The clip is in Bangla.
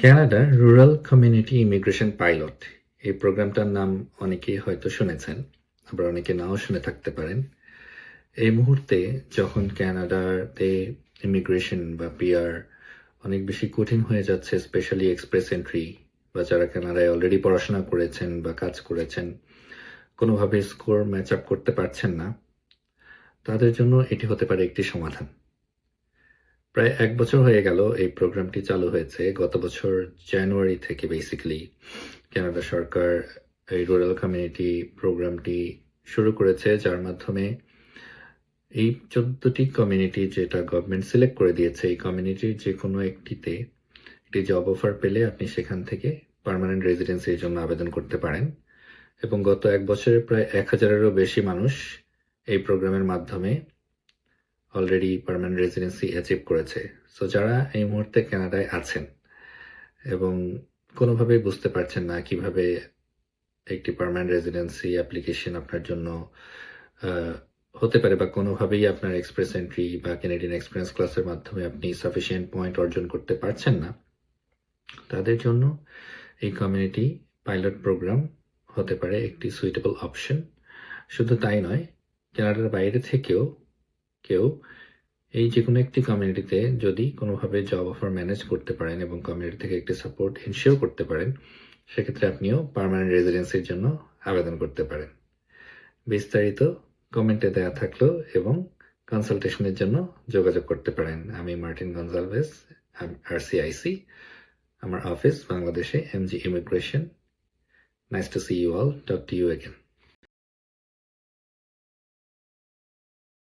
Canada rural community immigration pilot এই প্রোগ্রামটার নাম অনেকেই হয়তো শুনেছেন, আবার অনেকে নাও শুনে থাকতে পারেন। এই মুহূর্তে যখন কানাডাতে ইমিগ্রেশন বা পিআর অনেক বেশি কঠিন হয়ে যাচ্ছে, স্পেশালি এক্সপ্রেস এন্ট্রি বা যারা কানাডায় অলরেডি পড়াশোনা করেছেন বা কাজ করেছেন, কোনোভাবে স্কোর ম্যাচ আপ করতে পারছেন না, তাদের জন্য এটি হতে পারে একটি সমাধান। প্রায় ১ বছর হয়ে গেল এই প্রোগ্রামটি চালু হয়েছে। গত বছর জানুয়ারি থেকে বেসিক্যালি কানাডা সরকার এই রুরাল কমিউনিটি প্রোগ্রামটি শুরু করেছে, যার মাধ্যমে এই ১৪টি কমিউনিটি যেটা গভর্নমেন্ট সিলেক্ট করে দিয়েছে, এই কমিউনিটির যে কোনো একটিতে একটি জব অফার পেলে আপনি সেখান থেকে পার্মানেন্ট রেসিডেন্সির জন্য আবেদন করতে পারেন। এবং গত ১ বছরে প্রায় ১,০০০-এরও বেশি মানুষ এই প্রোগ্রামের মাধ্যমে অলরেডি পার্মানেন্ট রেসিডেন্সি অ্যাচিভ করেছে। সো যারা এই মুহূর্তে কানাডায় আছেন এবং কোনোভাবেই বুঝতে পারছেন না কিভাবে একটি পার্মানেন্ট রেসিডেন্সি অ্যাপ্লিকেশন আপনার জন্য হতে পারে, বা কোনোভাবেই আপনার এক্সপ্রেস এন্ট্রি বা ক্যানাডিয়ান এক্সপিরিয়েন্স ক্লাসের মাধ্যমে আপনি সাফিসিয়েন্ট পয়েন্ট অর্জন করতে পারছেন না, তাদের জন্য এই কমিউনিটি পাইলট প্রোগ্রাম হতে পারে একটি সুইটেবল অপশন। শুধু তাই নয়, কানাডার বাইরে থেকেও কেউ এই যে কোনো একটি কমিউনিটিতে যদি কোনোভাবে জব অফার ম্যানেজ করতে পারেন এবং কমিউনিটি থেকে একটি সাপোর্ট এনশিওর করতে পারেন, সেক্ষেত্রে আপনিও পার্মানেন্ট রেসিডেন্সির জন্য আবেদন করতে পারেন। বিস্তারিত কমেন্টে দেওয়া থাকলো এবং কনসালটেশনের জন্য যোগাযোগ করতে পারেন। আমি মার্টিন গনজালভেস, RCIC, আমার অফিস বাংলাদেশে, MG immigration. Nice to see you all. Talk to you again.